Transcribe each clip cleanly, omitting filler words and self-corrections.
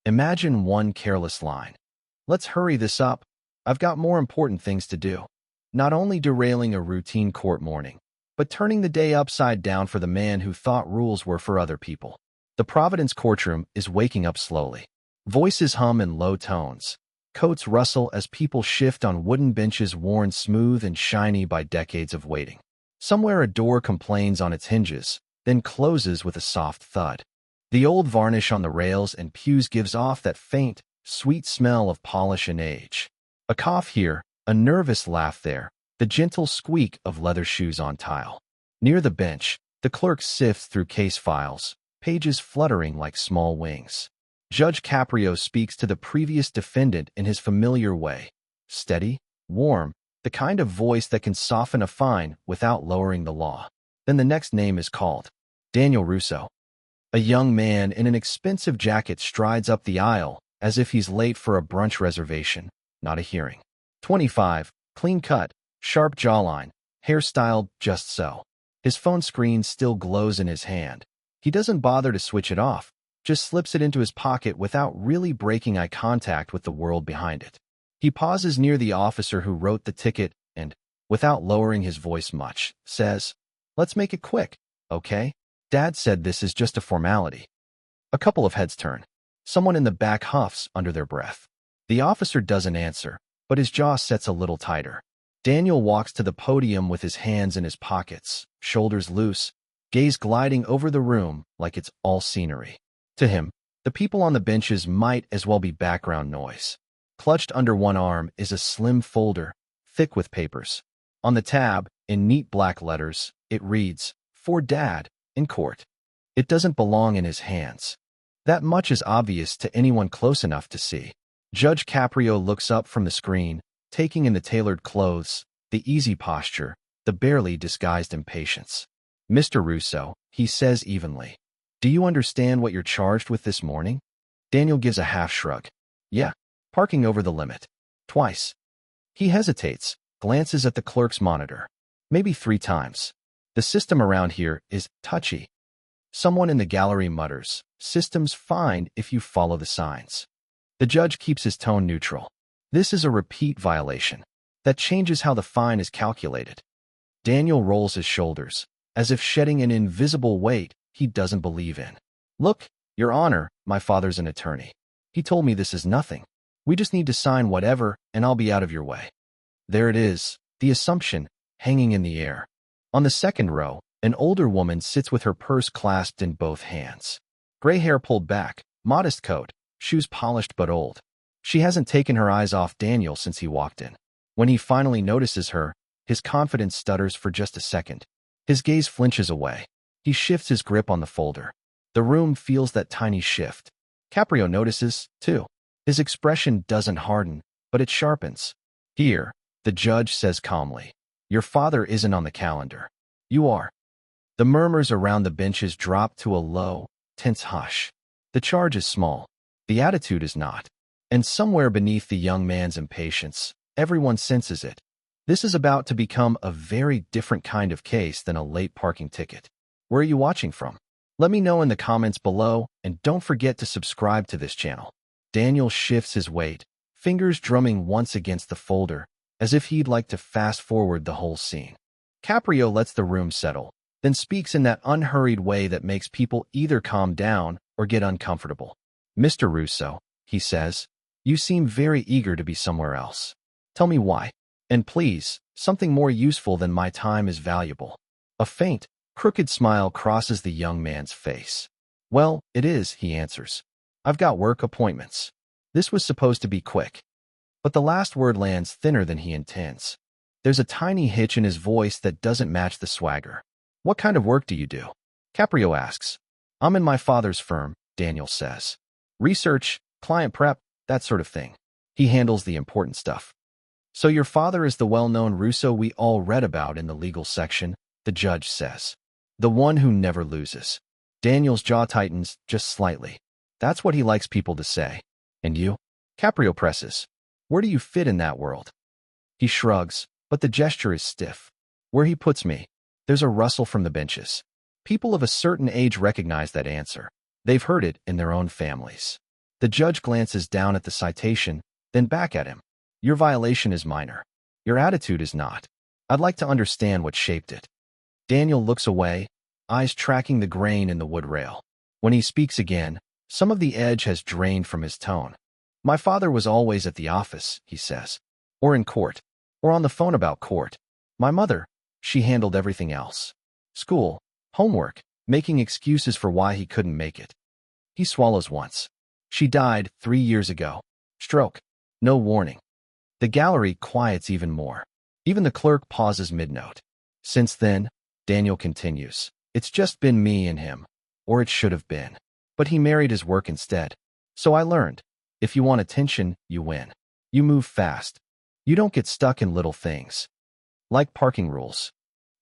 Imagine one careless line. "Let's hurry this up. I've got more important things to do." Not only derailing a routine court morning, but turning the day upside down for the man who thought rules were for other people. The Providence courtroom is waking up slowly. Voices hum in low tones. Coats rustle as people shift on wooden benches worn smooth and shiny by decades of waiting. Somewhere a door complains on its hinges, then closes with a soft thud. The old varnish on the rails and pews gives off that faint, sweet smell of polish and age. A cough here, a nervous laugh there, the gentle squeak of leather shoes on tile. Near the bench, the clerk sifts through case files, pages fluttering like small wings. Judge Caprio speaks to the previous defendant in his familiar way. Steady, warm, the kind of voice that can soften a fine without lowering the law. Then the next name is called. Daniel Russo. A young man in an expensive jacket strides up the aisle as if he's late for a brunch reservation, not a hearing. 25, clean cut, sharp jawline, hairstyled just so. His phone screen still glows in his hand. He doesn't bother to switch it off, just slips it into his pocket without really breaking eye contact with the world behind it. He pauses near the officer who wrote the ticket and, without lowering his voice much, says, "Let's make it quick, okay? Dad said this is just a formality." A couple of heads turn. Someone in the back huffs under their breath. The officer doesn't answer, but his jaw sets a little tighter. Daniel walks to the podium with his hands in his pockets, shoulders loose, gaze gliding over the room like it's all scenery. To him, the people on the benches might as well be background noise. Clutched under one arm is a slim folder, thick with papers. On the tab, in neat black letters, it reads, "For Dad, in court." It doesn't belong in his hands. That much is obvious to anyone close enough to see. Judge Caprio looks up from the screen, taking in the tailored clothes, the easy posture, the barely disguised impatience. "Mr. Russo," he says evenly, "do you understand what you're charged with this morning?" Daniel gives a half shrug. "Yeah, parking over the limit. Twice." He hesitates, glances at the clerk's monitor. Maybe 3 times. The system around here is touchy. Someone in the gallery mutters, "System's fine if you follow the signs." The judge keeps his tone neutral. This is a repeat violation. That changes how the fine is calculated. Daniel rolls his shoulders, as if shedding an invisible weight he doesn't believe in. "Look, Your Honor, my father's an attorney. He told me this is nothing. We just need to sign whatever, and I'll be out of your way." There it is, the assumption, hanging in the air. On the second row, an older woman sits with her purse clasped in both hands. Gray hair pulled back, modest coat, shoes polished but old. She hasn't taken her eyes off Daniel since he walked in. When he finally notices her, his confidence stutters for just a second. His gaze flinches away. He shifts his grip on the folder. The room feels that tiny shift. Caprio notices, too. His expression doesn't harden, but it sharpens. "Here," the judge says calmly. "Your father isn't on the calendar. You are." The murmurs around the benches drop to a low, tense hush. The charge is small. The attitude is not. And somewhere beneath the young man's impatience, everyone senses it. This is about to become a very different kind of case than a late parking ticket. Where are you watching from? Let me know in the comments below, and don't forget to subscribe to this channel. Daniel shifts his weight, fingers drumming once against the folder, as if he'd like to fast forward the whole scene. Caprio lets the room settle, then speaks in that unhurried way that makes people either calm down or get uncomfortable. "Mr. Russo," he says, "you seem very eager to be somewhere else. Tell me why. And please, something more useful than my time is valuable." A faint, crooked smile crosses the young man's face. "Well, it is," he answers. "I've got work appointments." This was supposed to be quick. But the last word lands thinner than he intends. There's a tiny hitch in his voice that doesn't match the swagger. "What kind of work do you do?" Caprio asks. "I'm in my father's firm," Daniel says. "Research, client prep, that sort of thing. He handles the important stuff." "So your father is the well-known Russo we all read about in the legal section," the judge says. "The one who never loses." Daniel's jaw tightens just slightly. That's what he likes people to say. "And you?" Caprio presses. "Where do you fit in that world?" He shrugs, but the gesture is stiff. "Where he puts me." There's a rustle from the benches. People of a certain age recognize that answer. They've heard it in their own families. The judge glances down at the citation, then back at him. Your violation is minor. Your attitude is not. I'd like to understand what shaped it. Daniel looks away, eyes tracking the grain in the wood rail. When he speaks again, some of the edge has drained from his tone. My father was always at the office, he says. Or in court. Or on the phone about court. My mother, she handled everything else. School, homework, making excuses for why he couldn't make it. He swallows once. She died 3 years ago. Stroke. No warning. The gallery quiets even more. Even the clerk pauses mid-note. Since then, Daniel continues, it's just been me and him. Or it should have been. But he married his work instead. So I learned. If you want attention, you win. You move fast. You don't get stuck in little things. Like parking rules.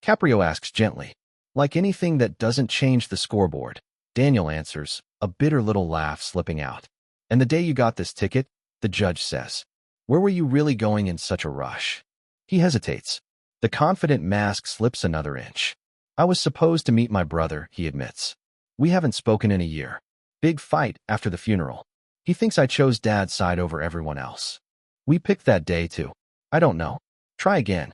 Caprio asks gently. Like anything that doesn't change the scoreboard. Daniel answers, a bitter little laugh slipping out. And the day you got this ticket, the judge says. Where were you really going in such a rush? He hesitates. The confident mask slips another inch. I was supposed to meet my brother, he admits. We haven't spoken in a year. Big fight after the funeral. He thinks I chose Dad's side over everyone else. We picked that day too. I don't know. Try again.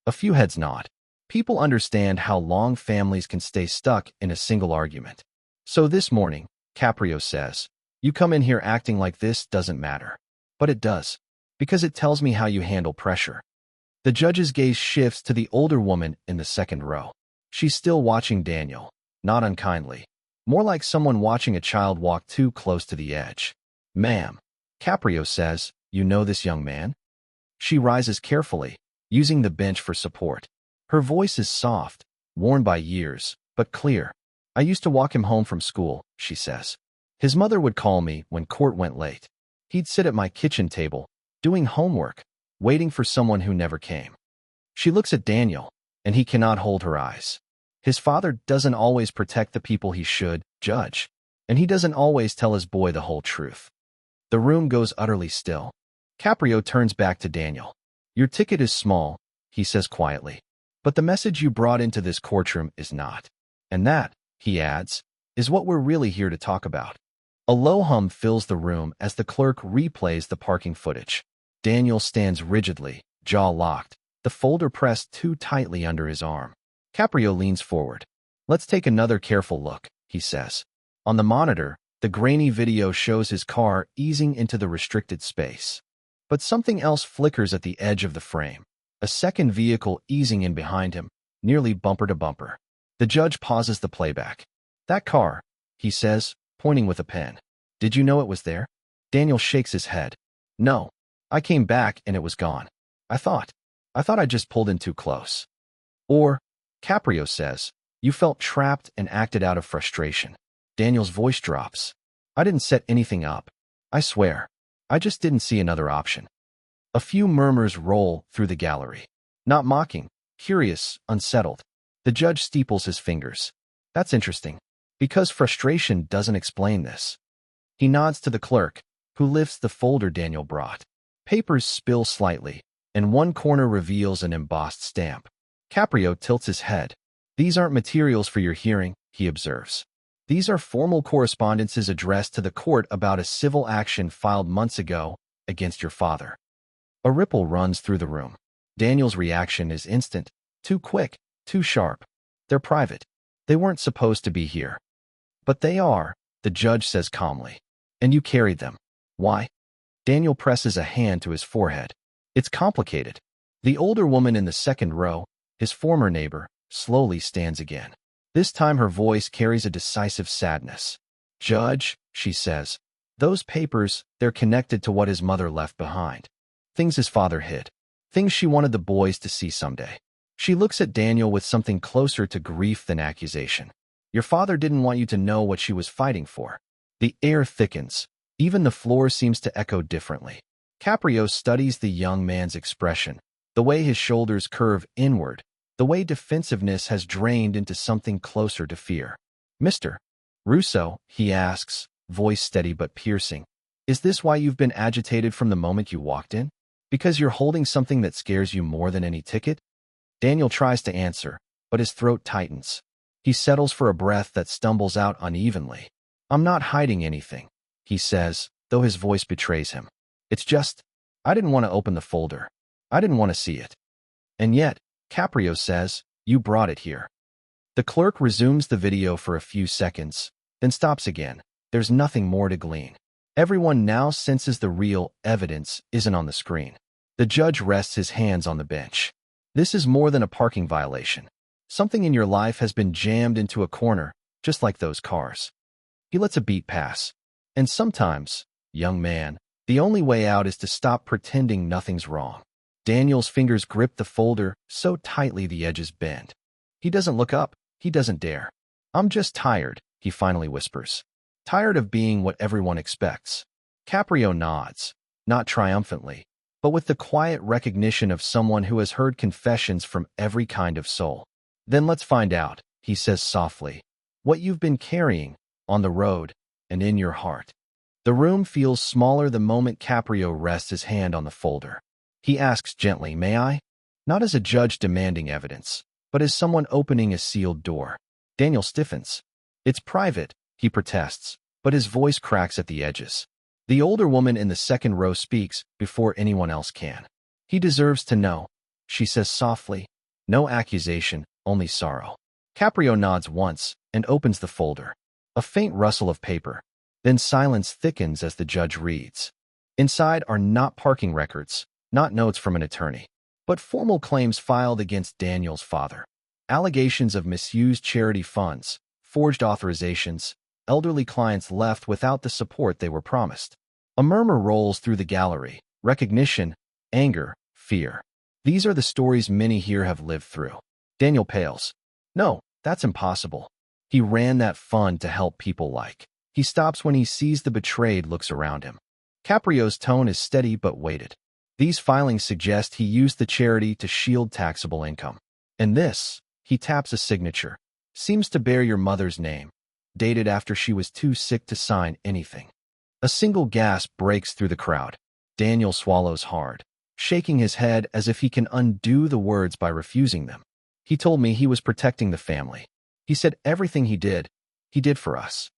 A few heads nod. People understand how long families can stay stuck in a single argument. So this morning, Caprio says, you come in here acting like this doesn't matter. But it does. Because it tells me how you handle pressure. The judge's gaze shifts to the older woman in the second row. She's still watching Daniel, not unkindly. More like someone watching a child walk too close to the edge. Ma'am, Caprio says, you know this young man? She rises carefully, using the bench for support. Her voice is soft, worn by years, but clear. I used to walk him home from school, she says. His mother would call me when court went late. He'd sit at my kitchen table, doing homework, waiting for someone who never came. She looks at Daniel, and he cannot hold her eyes. His father doesn't always protect the people he should, judge, and he doesn't always tell his boy the whole truth. The room goes utterly still. Caprio turns back to Daniel. Your ticket is small, he says quietly, but the message you brought into this courtroom is not. And that, he adds, is what we're really here to talk about. A low hum fills the room as the clerk replays the parking footage. Daniel stands rigidly, jaw locked, the folder pressed too tightly under his arm. Caprio leans forward. Let's take another careful look, he says. On the monitor, the grainy video shows his car easing into the restricted space. But something else flickers at the edge of the frame. A second vehicle easing in behind him, nearly bumper to bumper. The judge pauses the playback. That car, he says, pointing with a pen. Did you know it was there? Daniel shakes his head. No. I came back and it was gone. I thought I just pulled in too close. Or, Caprio says, you felt trapped and acted out of frustration. Daniel's voice drops. I didn't set anything up. I swear. I just didn't see another option. A few murmurs roll through the gallery. Not mocking, curious, unsettled. The judge steeples his fingers. That's interesting. Because frustration doesn't explain this. He nods to the clerk, who lifts the folder Daniel brought. Papers spill slightly, and one corner reveals an embossed stamp. Caprio tilts his head. These aren't materials for your hearing, he observes. These are formal correspondences addressed to the court about a civil action filed months ago against your father. A ripple runs through the room. Daniel's reaction is instant, too quick, too sharp. They're private. They weren't supposed to be here. But they are, the judge says calmly. And you carried them. Why? Daniel presses a hand to his forehead. It's complicated. The older woman in the second row, his former neighbor, slowly stands again. This time her voice carries a decisive sadness. Judge, she says, those papers, they're connected to what his mother left behind. Things his father hid. Things she wanted the boys to see someday. She looks at Daniel with something closer to grief than accusation. Your father didn't want you to know what she was fighting for. The air thickens. Even the floor seems to echo differently. Caprio studies the young man's expression, the way his shoulders curve inward, the way defensiveness has drained into something closer to fear. Mr. Russo, he asks, voice steady but piercing, is this why you've been agitated from the moment you walked in? Because you're holding something that scares you more than any ticket? Daniel tries to answer, but his throat tightens. He settles for a breath that stumbles out unevenly. I'm not hiding anything, he says, though his voice betrays him. It's just, I didn't want to open the folder. I didn't want to see it. And yet, Caprio says, you brought it here. The clerk resumes the video for a few seconds, then stops again. There's nothing more to glean. Everyone now senses the real evidence isn't on the screen. The judge rests his hands on the bench. This is more than a parking violation. Something in your life has been jammed into a corner, just like those cars. He lets a beat pass. And sometimes, young man, the only way out is to stop pretending nothing's wrong. Daniel's fingers grip the folder so tightly the edges bend. He doesn't look up. He doesn't dare. I'm just tired, he finally whispers. Tired of being what everyone expects. Caprio nods, not triumphantly, but with the quiet recognition of someone who has heard confessions from every kind of soul. Then let's find out, he says softly, what you've been carrying on the road and in your heart. The room feels smaller the moment Caprio rests his hand on the folder. He asks gently, may I? Not as a judge demanding evidence, but as someone opening a sealed door. Daniel stiffens. It's private, he protests, but his voice cracks at the edges. The older woman in the second row speaks before anyone else can. He deserves to know, she says softly. No accusation, only sorrow. Caprio nods once and opens the folder. A faint rustle of paper. Then silence thickens as the judge reads. Inside are not parking records, not notes from an attorney, but formal claims filed against Daniel's father. Allegations of misused charity funds, forged authorizations, elderly clients left without the support they were promised. A murmur rolls through the gallery. Recognition, anger, fear. These are the stories many here have lived through. Daniel pales. No, that's impossible. He ran that fund to help people like. He stops when he sees the betrayed looks around him. Caprio's tone is steady but weighted. These filings suggest he used the charity to shield taxable income. And this, he taps a signature, seems to bear your mother's name, dated after she was too sick to sign anything. A single gasp breaks through the crowd. Daniel swallows hard, shaking his head as if he can undo the words by refusing them. He told me he was protecting the family. He said everything he did for us.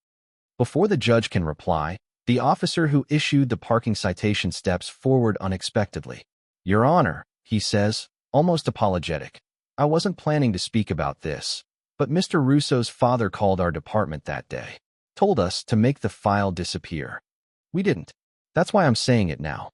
Before the judge can reply, the officer who issued the parking citation steps forward unexpectedly. Your Honor, he says, almost apologetic. I wasn't planning to speak about this, but Mr. Russo's father called our department that day. Told us to make the file disappear. We didn't. That's why I'm saying it now.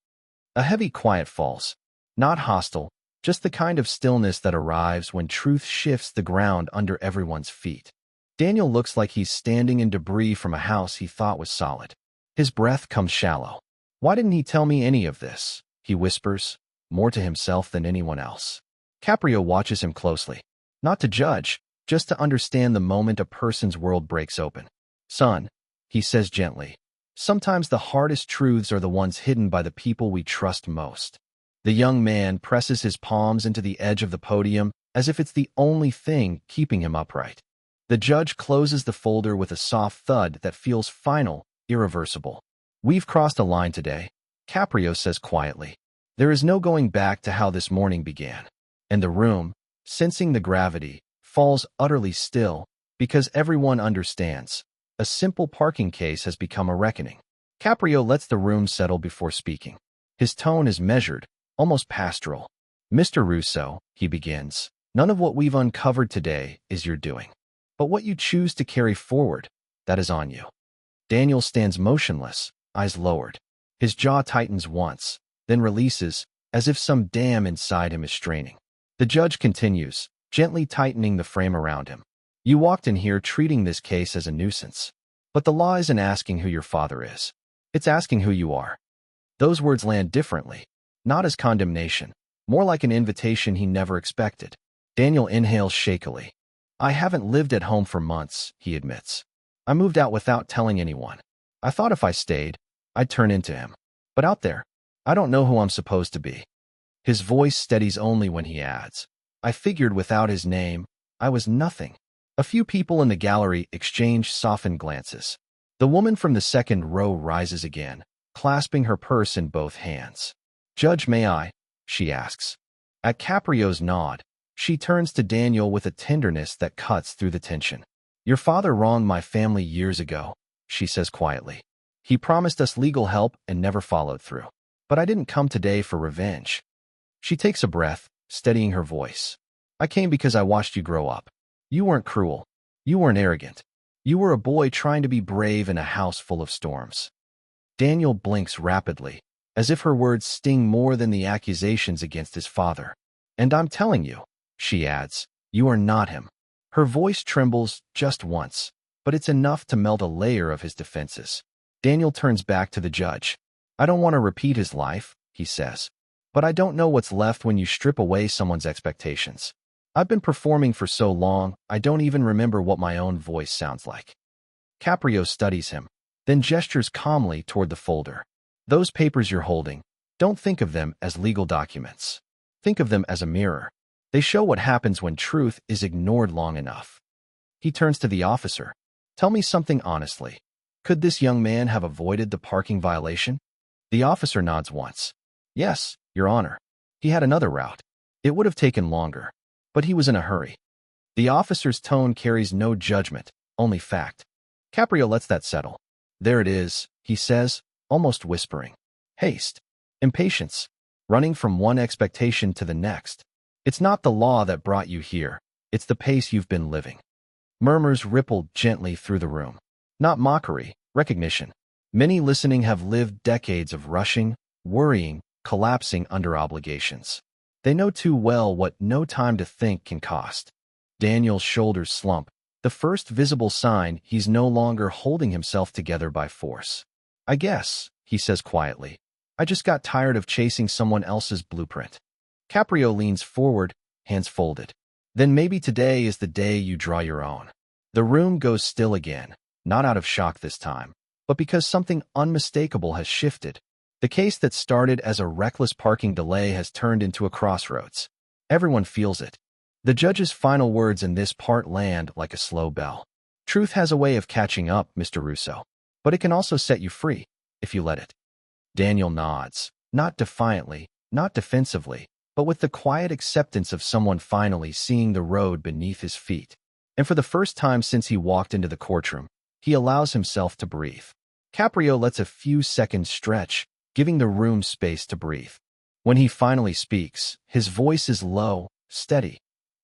A heavy quiet falls. Not hostile, just the kind of stillness that arrives when truth shifts the ground under everyone's feet. Daniel looks like he's standing in debris from a house he thought was solid. His breath comes shallow. Why didn't he tell me any of this? He whispers, more to himself than anyone else. Caprio watches him closely. Not to judge, just to understand the moment a person's world breaks open. Son, he says gently, sometimes the hardest truths are the ones hidden by the people we trust most. The young man presses his palms into the edge of the podium as if it's the only thing keeping him upright. The judge closes the folder with a soft thud that feels final, irreversible. We've crossed a line today, Caprio says quietly. There is no going back to how this morning began. And the room, sensing the gravity, falls utterly still because everyone understands. A simple parking case has become a reckoning. Caprio lets the room settle before speaking. His tone is measured, almost pastoral. Mr. Russo, he begins, none of what we've uncovered today is your doing. But what you choose to carry forward, that is on you. Daniel stands motionless, eyes lowered. His jaw tightens once, then releases, as if some dam inside him is straining. The judge continues, gently tightening the frame around him. You walked in here treating this case as a nuisance. But the law isn't asking who your father is. It's asking who you are. Those words land differently, not as condemnation, more like an invitation he never expected. Daniel inhales shakily. I haven't lived at home for months, he admits. I moved out without telling anyone. I thought if I stayed, I'd turn into him. But out there, I don't know who I'm supposed to be. His voice steadies only when he adds, I figured without his name, I was nothing. A few people in the gallery exchange softened glances. The woman from the second row rises again, clasping her purse in both hands. Judge, may I? She asks. At Caprio's nod, she turns to Daniel with a tenderness that cuts through the tension. Your father wronged my family years ago, she says quietly. He promised us legal help and never followed through. But I didn't come today for revenge. She takes a breath, steadying her voice. I came because I watched you grow up. You weren't cruel. You weren't arrogant. You were a boy trying to be brave in a house full of storms. Daniel blinks rapidly, as if her words sting more than the accusations against his father. And I'm telling you, she adds, you are not him. Her voice trembles just once, but it's enough to melt a layer of his defenses. Daniel turns back to the judge. I don't want to repeat his life, he says. But I don't know what's left when you strip away someone's expectations. I've been performing for so long, I don't even remember what my own voice sounds like. Caprio studies him, then gestures calmly toward the folder. Those papers you're holding, don't think of them as legal documents. Think of them as a mirror. They show what happens when truth is ignored long enough. He turns to the officer. Tell me something honestly. Could this young man have avoided the parking violation? The officer nods once. Yes, Your Honor. He had another route. It would have taken longer, but he was in a hurry. The officer's tone carries no judgment, only fact. Caprio lets that settle. There it is, he says, almost whispering. Haste. Impatience. Running from one expectation to the next. It's not the law that brought you here. It's the pace you've been living. Murmurs rippled gently through the room. Not mockery, recognition. Many listening have lived decades of rushing, worrying, collapsing under obligations. They know too well what no time to think can cost. Daniel's shoulders slump, the first visible sign he's no longer holding himself together by force. I guess, he says quietly, I just got tired of chasing someone else's blueprint. Caprio leans forward, hands folded. Then maybe today is the day you draw your own. The room goes still again, not out of shock this time, but because something unmistakable has shifted. The case that started as a reckless parking delay has turned into a crossroads. Everyone feels it. The judge's final words in this part land like a slow bell. Truth has a way of catching up, Mr. Russo, but it can also set you free, if you let it. Daniel nods, not defiantly, not defensively, but with the quiet acceptance of someone finally seeing the road beneath his feet. And for the first time since he walked into the courtroom, he allows himself to breathe. Caprio lets a few seconds stretch, giving the room space to breathe. When he finally speaks, his voice is low, steady,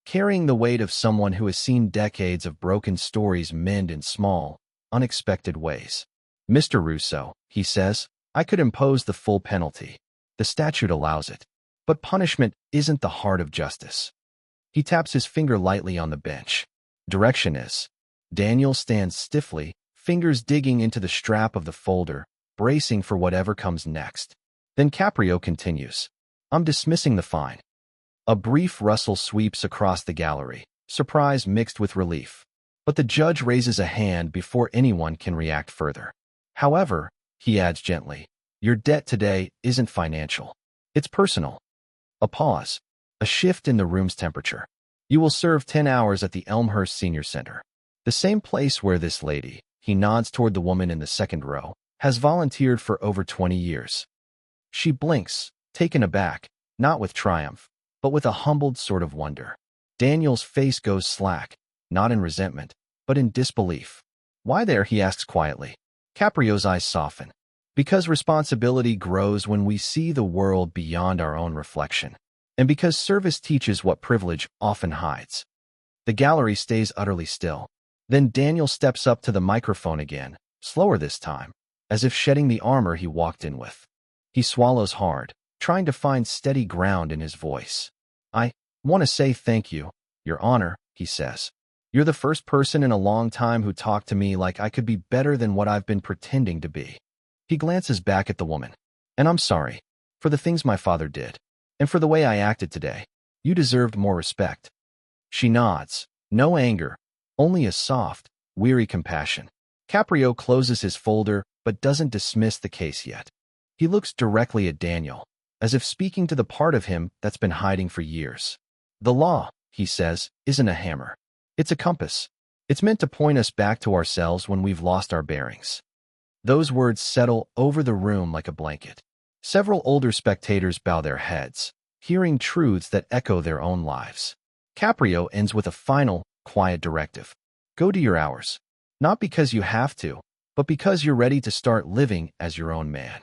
carrying the weight of someone who has seen decades of broken stories mend in small, unexpected ways. Mr. Russo, he says, I could impose the full penalty. The statute allows it. But punishment isn't the heart of justice. He taps his finger lightly on the bench. Direction is. Daniel stands stiffly, fingers digging into the strap of the folder, bracing for whatever comes next. Then Caprio continues. I'm dismissing the fine. A brief rustle sweeps across the gallery, surprise mixed with relief. But the judge raises a hand before anyone can react further. However, he adds gently, your debt today isn't financial. It's personal. A pause. A shift in the room's temperature. You will serve 10 hours at the Elmhurst Senior Center. The same place where this lady, he nods toward the woman in the second row, has volunteered for over 20 years. She blinks, taken aback, not with triumph, but with a humbled sort of wonder. Daniel's face goes slack, not in resentment, but in disbelief. Why there, he asks quietly. Caprio's eyes soften. Because responsibility grows when we see the world beyond our own reflection. And because service teaches what privilege often hides. The gallery stays utterly still. Then Daniel steps up to the microphone again, slower this time, as if shedding the armor he walked in with. He swallows hard, trying to find steady ground in his voice. I want to say thank you, Your Honor, he says. You're the first person in a long time who talked to me like I could be better than what I've been pretending to be. He glances back at the woman. And I'm sorry. For the things my father did. And for the way I acted today. You deserved more respect. She nods. No anger. Only a soft, weary compassion. Caprio closes his folder, but doesn't dismiss the case yet. He looks directly at Daniel, as if speaking to the part of him that's been hiding for years. The law, he says, isn't a hammer. It's a compass. It's meant to point us back to ourselves when we've lost our bearings. Those words settle over the room like a blanket. Several older spectators bow their heads, hearing truths that echo their own lives. Caprio ends with a final, quiet directive. Go to your hours. Not because you have to, but because you're ready to start living as your own man.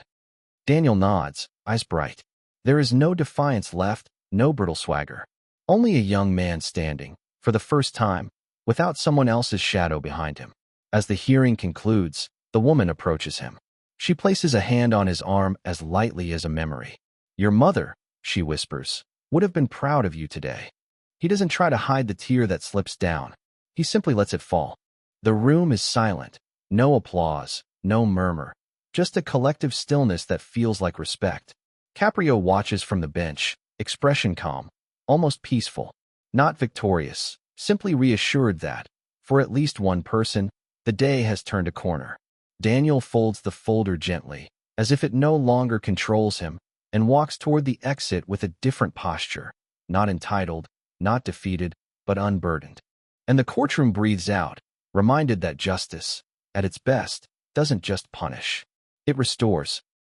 Daniel nods, eyes bright. There is no defiance left, no brittle swagger. Only a young man standing, for the first time, without someone else's shadow behind him. As the hearing concludes, the woman approaches him. She places a hand on his arm as lightly as a memory. Your mother, she whispers, would have been proud of you today. He doesn't try to hide the tear that slips down. He simply lets it fall. The room is silent. No applause, no murmur. Just a collective stillness that feels like respect. Caprio watches from the bench, expression calm, almost peaceful. Not victorious, simply reassured that, for at least one person, the day has turned a corner. Daniel folds the folder gently, as if it no longer controls him, and walks toward the exit with a different posture. Not entitled, not defeated, but unburdened. And the courtroom breathes out, reminded that justice, at its best, doesn't just punish. It restores.